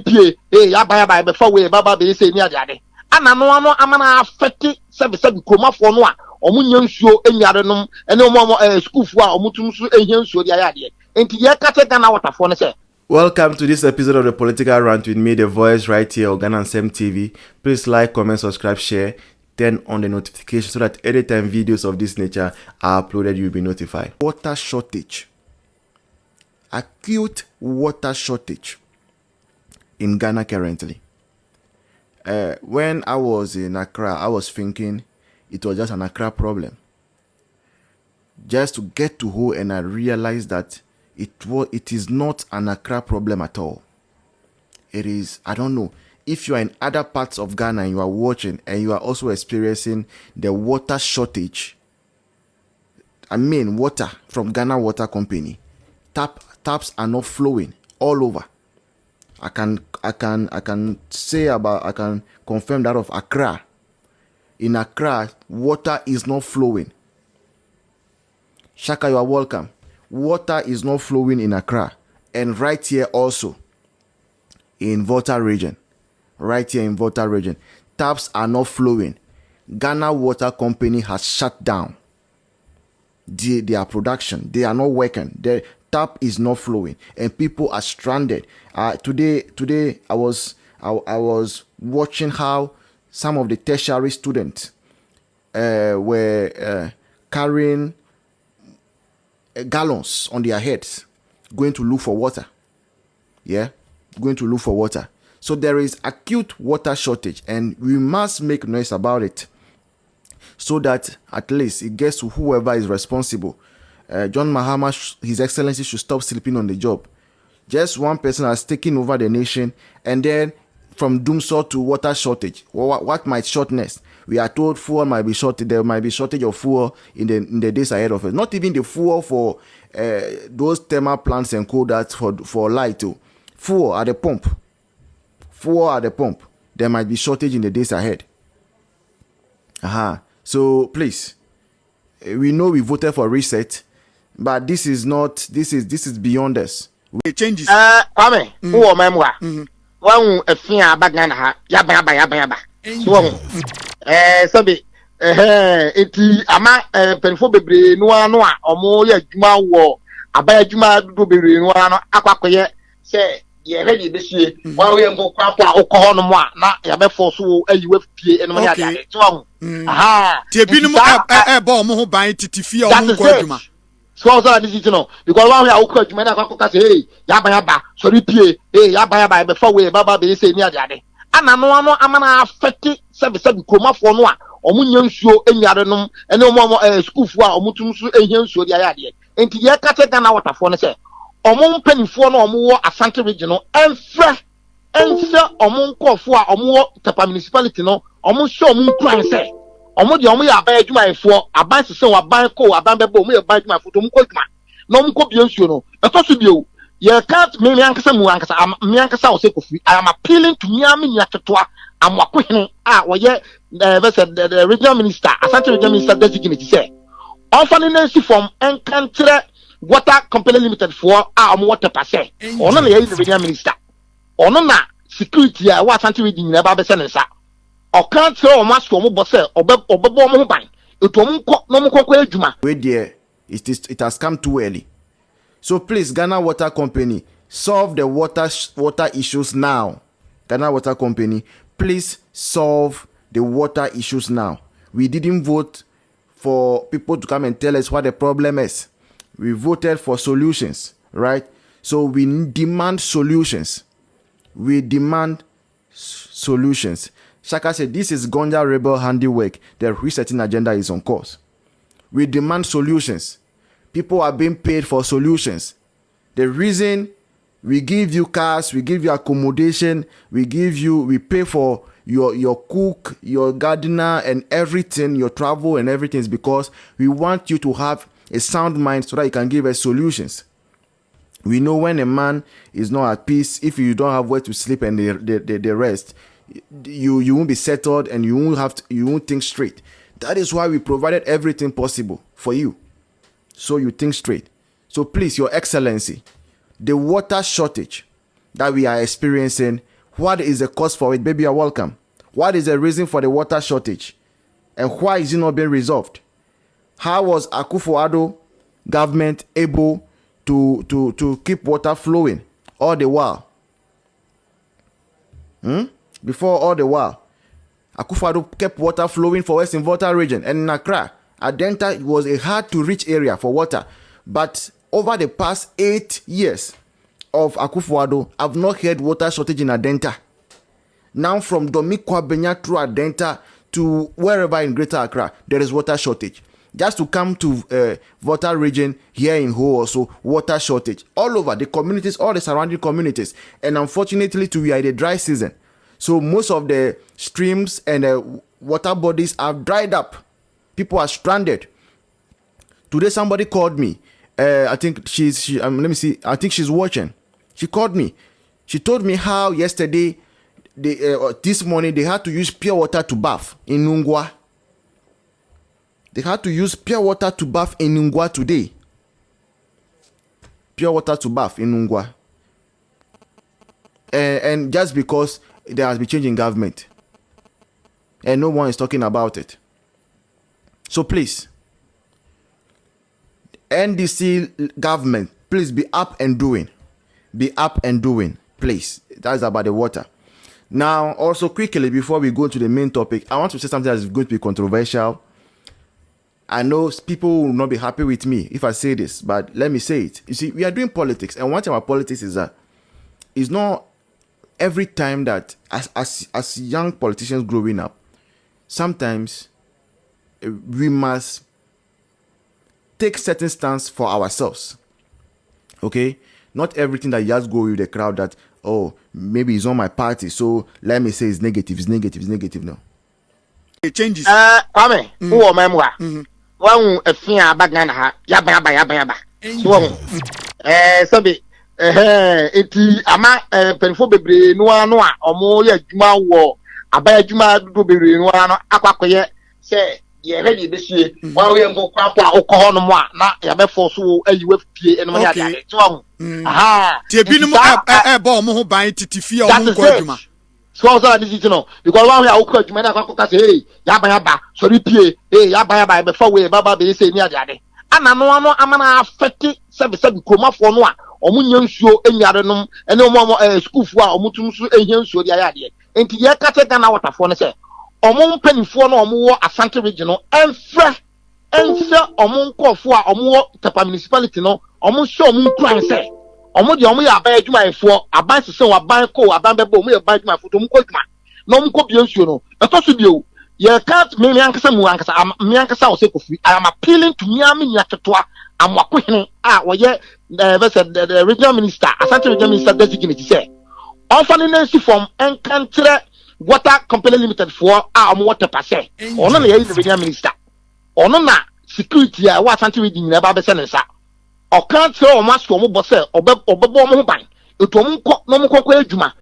pie ya baya before we baba be say ni ade ana no amana affect service kromafo no a omunya nsuo enware nom ene omo school fo a omutum so ehia nsuo dia ade enti ye kate Ghana waterfo no say. Welcome to this episode of the Political Rant with me, the voice right here on Ghana Sem TV. Please like, comment, subscribe, share, turn on the notification so that anytime videos of this nature are uploaded, you'll be notified. Water shortage. Acute water shortage in Ghana currently. When I was in Accra, I was thinking it was just an Accra problem. Just to get to Ho, and I realized that it is not an Accra problem at all. It is, I don't know, if you are in other parts of Ghana and you are watching and you are also experiencing the water shortage. I mean water from Ghana Water Company. Taps are not flowing all over. I can confirm that of Accra. In Accra, water is not flowing. Shaka, you are welcome. Water is not flowing in Accra, and right here also in Volta region. Right here in Volta region, taps are not flowing. Ghana Water Company has shut down their production. They are not working. The tap is not flowing, and people are stranded. Today I was watching how some of the tertiary students were carrying gallons on their heads, going to look for water. Going to look for water. So there is acute water shortage, and we must make noise about it so that at least it gets to whoever is responsible. John Mahama, His Excellency, should stop sleeping on the job. Just one person has taken over the nation, and then from doomsday to water shortage. What might shortness? We are told fuel might be shortage. There might be shortage of fuel in the days ahead of us. Not even the fuel for those thermal plants and coal that for light too. Fuel at the pump. There might be shortage in the days ahead. So please, we know we voted for reset, but this is beyond us. It changes. Kwame, who memwa? One afia bagana ha, yaba. So eti ama penfo bebre no a omo ye adwuma wo abaya adwuma do bebre no ano akwakoye se ye ready be sie wa we ngo kwakwa okọ no mo a na ya be forso ayiwa fie eno ya de so tie binom ba omo ho ban titifie omo nkọ adwuma so this is no because one we okọ adwuma na kwakwa say hey yaba sorry pie hey yaba before we baba be say ni ade ana no amana affect service kromafo no a omunya nsuo enware nom ene omo school fo a omutum so ehia nsuo dia ya de enti ye kate Ghana waterfo no say omo mpanifo no omo wo Asante region no enfre omo nkofo a omo wo Tepa municipality no omo hye omo nkuran say omo de omo ya aban adwumayefo aban sese wa aban ko aban bebo omo ya aban adwumayefo to omo ko adwuma na omo ko bia nsuo no etoso bio you can't me ankasa mu ankasa me ankasa ose kofi. I am appealing to me atotoa amwakohene a woye the regional minister Asante regional minister designate say offer from encounter water company limited for am water passe ono na ye the regional minister ono na security a wa Asante region na ba be se nsa o kan tire o mask o mo bo se obebo mo ban eto mo nko no mo kokọ adwuma we there it has come too early. So please, Ghana Water Company, solve the water issues now. Ghana Water Company, please solve the water issues now. We didn't vote for people to come and tell us what the problem is. We voted for solutions, right? So we demand solutions. Shaka said, this is Gonja rebel handiwork. The resetting agenda is on course. We demand solutions. People are being paid for solutions. The reason we give you cars, we give you accommodation, we pay for your cook, your gardener, and everything, your travel and everything is because we want you to have a sound mind so that you can give us solutions. We know when a man is not at peace, if you don't have where to sleep and the rest, you won't be settled and you won't think straight. That is why we provided everything possible for you, so you think straight. So please, Your Excellency, the water shortage that we are experiencing What is the cause for it? Baby, you're welcome. What is the reason for the water shortage? And why is it not being resolved? How was Akufo-Addo government able to keep water flowing all the while? Before all the while, Akufo-Addo kept water flowing for Western Volta region, and in Accra, Adenta was a hard-to-reach area for water. But over the past 8 years of Akufo-Addo, I've not heard water shortage in Adenta. Now from Domikwa Benya through Adenta to wherever in Greater Accra, there is water shortage. Just to come to Volta region here in Ho also, water shortage. All over the communities, all the surrounding communities. And unfortunately, we are in the dry season. So most of the streams and water bodies have dried up. People are stranded. Today somebody called me. I think let me see. I think she's watching. She called me. She told me how yesterday, this morning, they had to use pure water to bath in Nungwa. They had to use pure water to bath in Nungwa today. Pure water to bath in Nungwa. And just because there has been change in government. And no one is talking about it. So please, NDC government, please be up and doing. Be up and doing, please. That's about the water. Now, also quickly, before we go to the main topic, I want to say something that is going to be controversial. I know people will not be happy with me if I say this, but let me say it. You see, we are doing politics, and one thing about politics is that it's not every time that as young politicians growing up, sometimes we must take certain stance for ourselves. Okay? Not everything that just go with the crowd that, oh, maybe it's on my party, so let me say it's negative. No. It changes. Kwame, who are member? One a finger bagana, yaba. So be eti ama penfo bebre no omo ya djuma wo abaya djuma do bebre no akwakoye se ye ready this year one we go kwakwa okọ no mo na ya be force wo ayiwe fie eno ya de so aha tie binum ba omo ho ban titifia omo ko adwuma so this is no because one we okọ adwuma na kwakọ say hey yaba sorry pie hey yaba be for we baba be say ni ade ana no amana affect sebi kromafo no a omunya nsuo enyare nom ene omo school fu a omutum so ehia nsuo dia ya de enti ye kate Ghana waterfo no say omo mpanifo no omo wo Asante region no enfre omo nkofo a omo wo Tepa municipality no omo hye omo kran say omo de omo ya aban adwumayefo aban sese wa aban ko aban bebo omo ya aban adwumayefo to omo ko adwuma na omo ko bia nsuo no etoso bio ye can't me ankasa mu ankasa me ankasa o se kofi I am appealing to me amenya tetoa amwakohene a woye the regional minister Asante regional minister designate say on finance from enkantre water company limited for omo water passe ono na ye regional minister ono na security a wa Asante region na ba be se nsa o kan tire o maso omo bo se obebo omo ban eto omo nko no mo kokọ adwuma